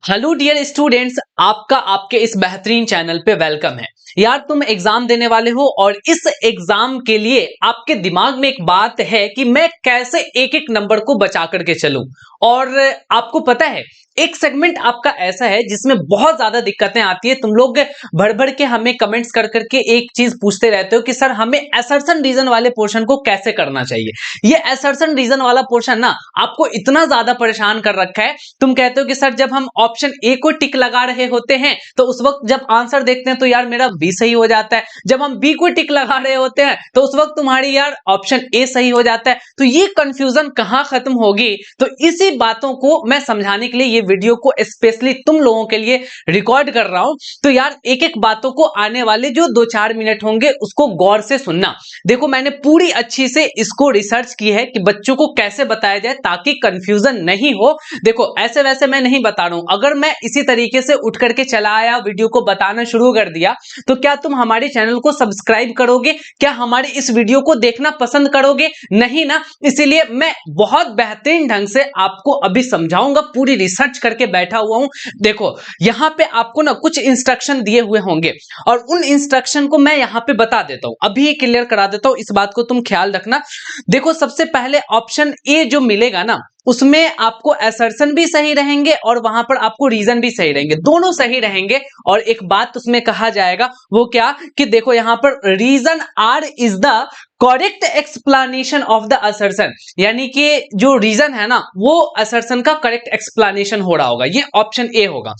Hello dear students, आपका आपके इस बेहतरीन चैनल पे वेलकम है। यार तुम एग्जाम देने वाले हो और इस एग्जाम के लिए आपके दिमाग में एक बात है कि मैं कैसे एक एक नंबर को बचा करके चलूं। और आपको पता है एक सेगमेंट आपका ऐसा है जिसमें बहुत ज्यादा दिक्कतें आती है। तुम लोग भड़ भड़ के हमें कमेंट्स कर करके एक चीज पूछते रहते हो कि सर हमें असर्शन रीजन वाले पोर्शन को कैसे करना चाहिए। ये असर्शन रीजन वाला पोर्शन ना आपको इतना ज्यादा परेशान कर रखा है। तुम कहते हो कि सर जब हम ऑप्शन ए को टिक लगा रहे होते हैं तो उस वक्त जब आंसर देखते हैं तो यार मेरा बी सही हो जाता है, जब हम बी को टिक लगा रहे होते हैं तो उस वक्त तुम्हारी यार ऑप्शन ए सही हो जाता है। तो ये कंफ्यूजन कहां खत्म होगी? तो इसी बातों को मैं समझाने के लिए ये वीडियो को स्पेशली तुम लोगों के लिए रिकॉर्ड कर रहा हूं। तो यार एक एक बातों को आने वाले जो 2-4 मिनट होंगे उसको गौर से सुनना। देखो मैंने पूरी अच्छी से इसको रिसर्च की है कि बच्चों को कैसे बताया जाए ताकि कंफ्यूजन नहीं हो। देखो ऐसे वैसे मैं नहीं बता रहा हूं, अगर मैं इसी तरीके से उठ करके चला आया वीडियो को बताना शुरू कर दिया तो क्या तुम हमारे चैनल को सब्सक्राइब करोगे? क्या हमारे इस वीडियो को देखना पसंद करोगे? नहीं ना। इसीलिए मैं बहुत बेहतरीन ढंग से आपको अभी समझाऊंगा, पूरी रिसर्च करके बैठा हुआ हूं। देखो यहां पे आपको ना कुछ इंस्ट्रक्शन दिए हुए होंगे और उन इंस्ट्रक्शन को मैं यहां पे बता देता हूं, अभी क्लियर करा देता हूं। इस बात को तुम ख्याल रखना। देखो सबसे पहले ऑप्शन ए जो मिलेगा ना उसमें आपको असर्शन भी सही रहेंगे और वहां पर आपको रीजन भी सही रहेंगे, दोनों सही रहेंगे। और एक बात उसमें कहा जाएगा वो क्या कि देखो यहां पर reason R is the correct explanation of the assertion, यानी कि जो रीजन है ना वो असर्शन का करेक्ट एक्सप्लेनेशन हो रहा होगा, ये ऑप्शन ए होगा।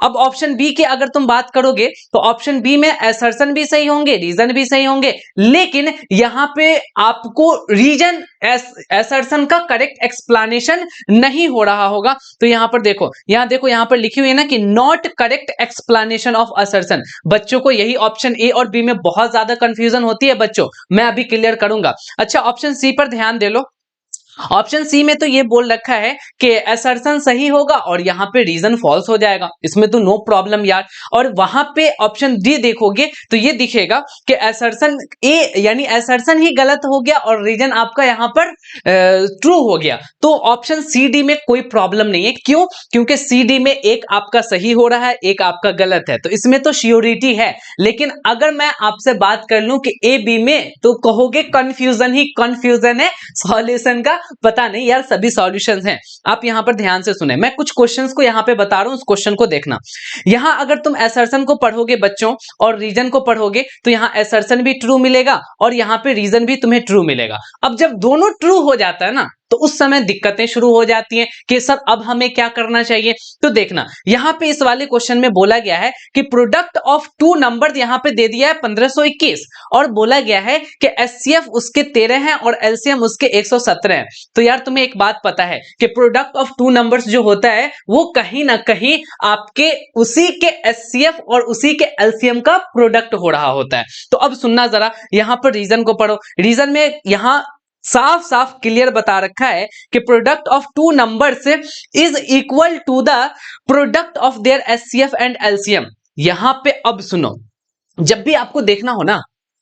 अब ऑप्शन बी की अगर तुम बात करोगे तो ऑप्शन बी में असर्शन भी सही होंगे, रीजन भी सही होंगे, लेकिन यहां पे आपको रीजन असर्शन का करेक्ट एक्सप्लेनेशन नहीं हो रहा होगा। तो यहां पर देखो, यहां पर लिखी हुई है ना कि not correct explanation of assertion. बच्चों को यही ऑप्शन ए और बी में बहुत ज्यादा कंफ्यूजन होती है बच्चों, मैं अभी क्लियर करूंगा। अच्छा ऑप्शन सी पर ध्यान दे लो। ऑप्शन सी में तो ये बोल रखा है कि असर्शन सही होगा और यहां पे रीजन फॉल्स हो जाएगा, इसमें तो नो प्रॉब्लम यार। और वहां पे ऑप्शन डी देखोगे तो ये दिखेगा कि असर्शन ए यानी असर्शन ही गलत हो गया और रीजन आपका यहां पर ट्रू हो गया। तो ऑप्शन सी डी में कोई प्रॉब्लम नहीं है। क्यों? क्योंकि सी डी में एक आपका सही हो रहा है, एक आपका गलत है, तो इसमें तो श्योरिटी है। लेकिन अगर मैं आपसे बात कर लूं कि ए बी में, तो कहोगे कंफ्यूजन ही कंफ्यूजन है, सॉल्यूशन का पता नहीं। यार सभी सॉल्यूशंस हैं। आप यहां पर ध्यान से सुने, मैं कुछ क्वेश्चंस को यहां पे बता रहा हूं, उस क्वेश्चन को देखना। यहां अगर तुम असर्शन को पढ़ोगे बच्चों और रीजन को पढ़ोगे तो यहां असर्शन भी ट्रू मिलेगा और यहां पे रीजन भी तुम्हें ट्रू मिलेगा। अब जब दोनों ट्रू हो जाता है ना तो उस समय दिक्कतें शुरू हो जाती हैं कि सर अब हमें क्या करना चाहिए। तो देखना यहां पे इस वाले क्वेश्चन में बोला गया है कि प्रोडक्ट ऑफ टू नंबर यहां पे दे दिया है 1521 और बोला गया है कि एचसीएफ उसके 13 है और एलसीएम उसके 117 है। तो यार तुम्हें एक बात पता है कि प्रोडक्ट ऑफ टू नंबर्स जो होता है वो कहीं ना कहीं आपके उसी के एचसीएफ और उसी के एलसीएम का प्रोडक्ट हो रहा होता है। तो अब सुनना जरा, यहां पर रीजन को पढ़ो। रीजन में यहां साफ साफ क्लियर बता रखा है कि product of two numbers is equal to the product of their HCF and LCM. यहां पे अब सुनो, जब भी आपको देखना हो ना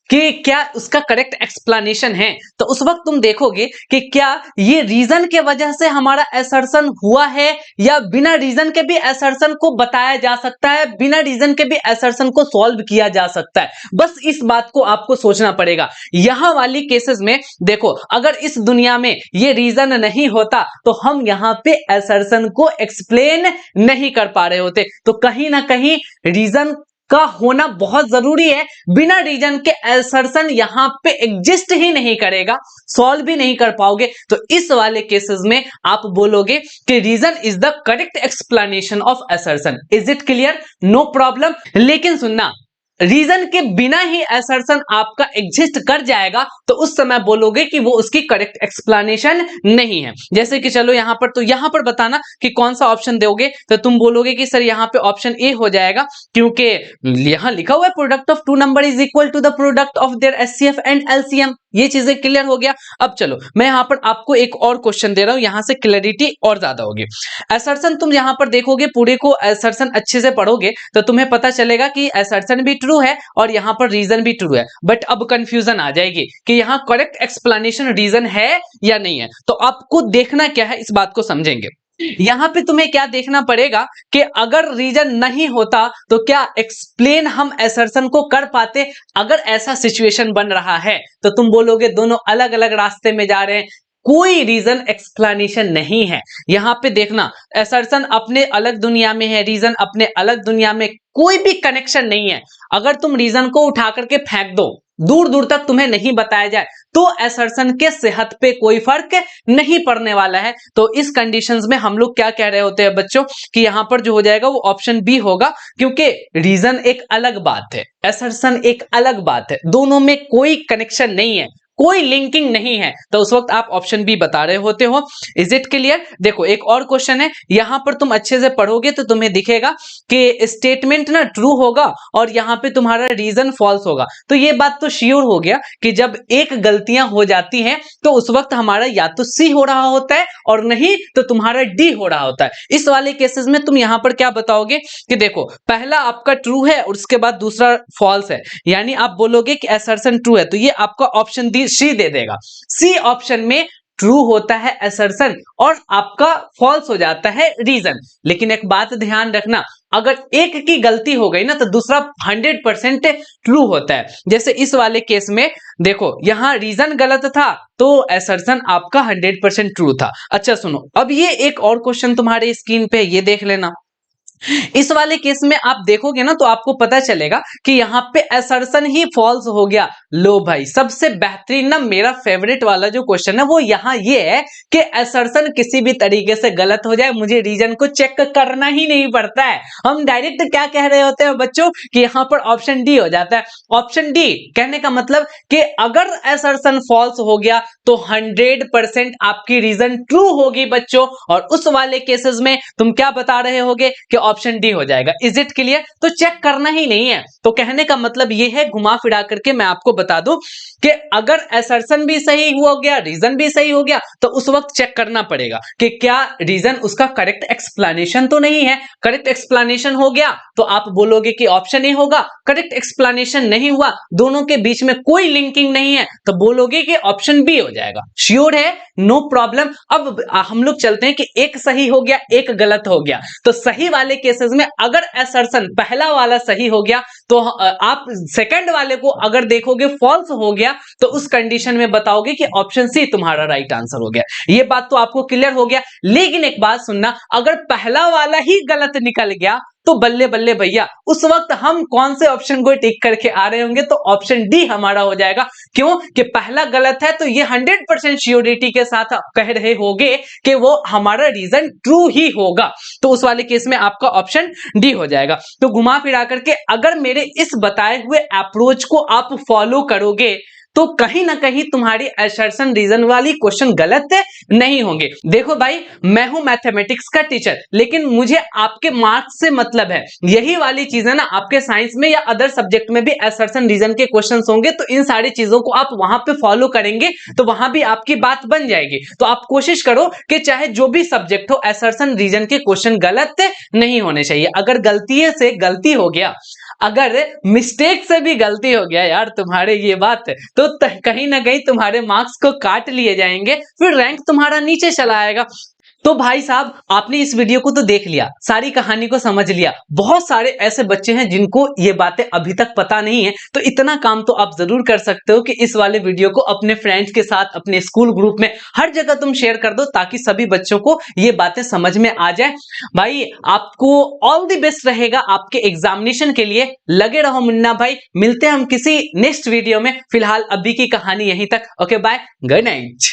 कि क्या उसका करेक्ट एक्सप्लेनेशन है तो उस वक्त तुम देखोगे कि क्या ये रीजन के वजह से हमारा असर्शन हुआ है या बिना रीजन के भी असर्शन को बताया जा सकता है, बिना रीजन के भी असर्शन को सॉल्व किया जा सकता है। बस इस बात को आपको सोचना पड़ेगा। यहां वाली केसेस में देखो, अगर इस दुनिया में ये रीजन नहीं होता तो हम यहां पे असर्शन को एक्सप्लेन नहीं कर पा रहे होते। तो कहीं ना कहीं रीजन का होना बहुत जरूरी है। बिना रीजन के असर्शन यहां पे एग्जिस्ट ही नहीं करेगा, सॉल्व भी नहीं कर पाओगे। तो इस वाले केसेस में आप बोलोगे कि reason is the correct explanation of assertion. Is it clear? No problem. लेकिन सुनना, रीजन के बिना ही असर्शन आपका एग्जिस्ट कर जाएगा तो उस समय बोलोगे कि वो उसकी करेक्ट एक्सप्लेनेशन नहीं है। जैसे कि चलो यहां पर, तो यहां पर बताना कि कौन सा ऑप्शन दोगे। तो तुम बोलोगे कि सर यहां पे ऑप्शन ए हो जाएगा क्योंकि यहां लिखा हुआ है product of two number is equal to the product of their HCF and LCM. ये चीजें क्लियर हो गया। अब चलो मैं यहां पर आपको एक और क्वेश्चन दे रहा हूं, यहां से क्लैरिटी और ज्यादा होगी। असर्शन तुम यहां पर देखोगे, पूरे को असर्शन अच्छे से पढ़ोगे तो तुम्हें पता चलेगा कि असर्शन भी ट्रू है और यहां पर रीजन भी ट्रू है। बट अब कंफ्यूजन आ जाएगी कि यहां करेक्ट एक्सप्लेनेशन रीजन है या नहीं है। तो आपको देखना क्या है, इस बात को समझेंगे। यहां पे तुम्हें क्या देखना पड़ेगा कि अगर रीजन नहीं होता तो क्या एक्सप्लेन हम असर्शन को कर पाते। अगर ऐसा सिचुएशन बन रहा है तो तुम बोलोगे दोनों अलग अलग रास्ते में जा रहे हैं, कोई रीजन एक्सप्लेनेशन नहीं है। यहां पे देखना, असर्शन अपने अलग दुनिया में है, रीजन अपने अलग दुनिया में, कोई भी कनेक्शन नहीं है। अगर तुम रीजन को उठा करके फेंक दो, दूर दूर तक तुम्हें नहीं बताया जाए, तो असर्शन के सेहत पे कोई फर्क नहीं पड़ने वाला है। तो इस कंडीशंस में हम लोग क्या कह रहे होते हैं बच्चों कि यहां पर जो हो जाएगा वो ऑप्शन बी होगा, क्योंकि रीजन एक अलग बात है, असर्शन एक अलग बात है, दोनों में कोई कनेक्शन नहीं है, कोई लिंकिंग नहीं है। तो उस वक्त आप ऑप्शन बी बता रहे होते हो। Is it clear? देखो एक और क्वेश्चन है, यहां पर तुम अच्छे से पढ़ोगे तो तुम्हें दिखेगा कि स्टेटमेंट ना ट्रू होगा और यहां पे तुम्हारा रीजन फॉल्स होगा। तो ये बात तो श्योर हो गया कि जब एक गलतियां हो जाती हैं तो उस वक्त हमारा या तो सी हो रहा होता है और नहीं तो तुम्हारा डी हो रहा होता है। इस वाले केसेस में तुम यहां पर क्या बताओगे कि देखो पहला आपका ट्रू है और उसके बाद दूसरा फॉल्स है, यानी आप बोलोगे कि असर्शन ट्रू है, तो ये आपका ऑप्शन डी सी दे देगा। सी ऑप्शन में ट्रू होता है असर्शन और आपका फॉल्स हो जाता है रीजन। लेकिन एक बात ध्यान रखना, अगर एक की गलती हो गई ना तो दूसरा 100% ट्रू होता है। जैसे इस वाले केस में देखो यहां रीजन गलत था तो असर्शन आपका 100% ट्रू था। अच्छा सुनो, अब ये एक और क्वेश्चन तुम्हारे स्क्रीन पे ये देख लेना। इस वाले केस में आप देखोगे ना तो आपको पता चलेगा कि यहां पे असर्शन ही फॉल्स हो गया। लो भाई, सबसे बेहतरीन ना मेरा फेवरेट वाला जो क्वेश्चन है वो यहां ये है कि असर्शन किसी भी तरीके से गलत हो जाए, मुझे रीजन को चेक करना ही नहीं पड़ता है। हम डायरेक्ट क्या कह रहे होते हैं बच्चों कि यहां पर ऑप्शन डी हो जाता है। ऑप्शन डी कहने का मतलब कि अगर असर्शन फॉल्स हो गया तो 100% आपकी रीजन ट्रू होगी बच्चों, और उस वाले केसेस में तुम क्या बता रहे होगे कि ऑप्शन डी हो जाएगा। Is it clear? तो चेक करना ही नहीं है। तो कहने का मतलब यह है, घुमा फिरा करके मैं आपको बता दूं कि अगर असर्शन भी सही हो गया, रीजन भी सही हो गया, तो उस वक्त चेक करना पड़ेगा कि क्या रीजन उसका करेक्ट एक्सप्लेनेशन तो नहीं है। करेक्ट एक्सप्लेनेशन हो गया तो आप बोलोगे कि ऑप्शन ए होगा, करेक्ट एक्सप्लेनेशन नहीं हुआ, दोनों के बीच में कोई लिंकिंग नहीं है, तो बोलोगे कि ऑप्शन बी हो जाएगा। श्योर है? No problem. अब हम लोग चलते हैं कि एक सही हो गया एक गलत हो गया। तो सही वाले केसेस में अगर असर्शन पहला वाला सही हो गया तो आप सेकंड वाले को अगर देखोगे फॉल्स हो गया तो उस कंडीशन में बताओगे कि ऑप्शन सी तुम्हारा राइट आंसर हो गया। ये बात तो आपको क्लियर हो गया। लेकिन एक बात सुनना, अगर पहला वाला ही गलत निकल गया तो बल्ले बल्ले भैया, उस वक्त हम कौन से ऑप्शन को टिक करके आ रहे होंगे? तो ऑप्शन डी हमारा हो जाएगा। क्यों? कि पहला गलत है तो ये 100% श्योरिटी के साथ कह रहे होगे कि वो हमारा रीजन ट्रू ही होगा। तो उस वाले केस में आपका ऑप्शन डी हो जाएगा। तो घुमा फिरा करके अगर मेरे इस बताए हुए अप्रोच को आप फॉलो करोगे तो कहीं ना कहीं तुम्हारी असर्शन रीजन वाली क्वेश्चन गलत नहीं होंगे। देखो भाई, मैं हूं मैथमेटिक्स का टीचर, लेकिन मुझे आपके मार्क्स से मतलब है। यही वाली चीजें ना आपके साइंस में या अदर सब्जेक्ट में भी असर्शन रीजन के क्वेश्चंस होंगे, तो इन सारी चीजों को आप वहां पे फॉलो करेंगे तो वहां भी आपकी बात बन जाएगी। तो आप कोशिश करो कि चाहे जो भी सब्जेक्ट हो, असर्शन रीजन के क्वेश्चन गलत नहीं होने चाहिए। अगर गलती से गलती हो गया, अगर मिस्टेक से भी गलती हो गया यार तुम्हारे ये बात, तो कहीं ना कहीं तुम्हारे मार्क्स को काट लिए जाएंगे, फिर रैंक तुम्हारा नीचे चला आएगा। तो भाई साहब, आपने इस वीडियो को तो देख लिया, सारी कहानी को समझ लिया। बहुत सारे ऐसे बच्चे हैं जिनको ये बातें अभी तक पता नहीं है, तो इतना काम तो आप जरूर कर सकते हो कि इस वाले वीडियो को अपने फ्रेंड्स के साथ, अपने स्कूल ग्रुप में, हर जगह तुम शेयर कर दो ताकि सभी बच्चों को ये बातें समझ में आ जाए। भाई आपको ऑल द बेस्ट रहेगा आपके एग्जामिनेशन के लिए। लगे रहो मुन्ना भाई, मिलते हैं हम किसी नेक्स्ट वीडियो में। फिलहाल अभी की कहानी यहीं तक। Okay bye, good night.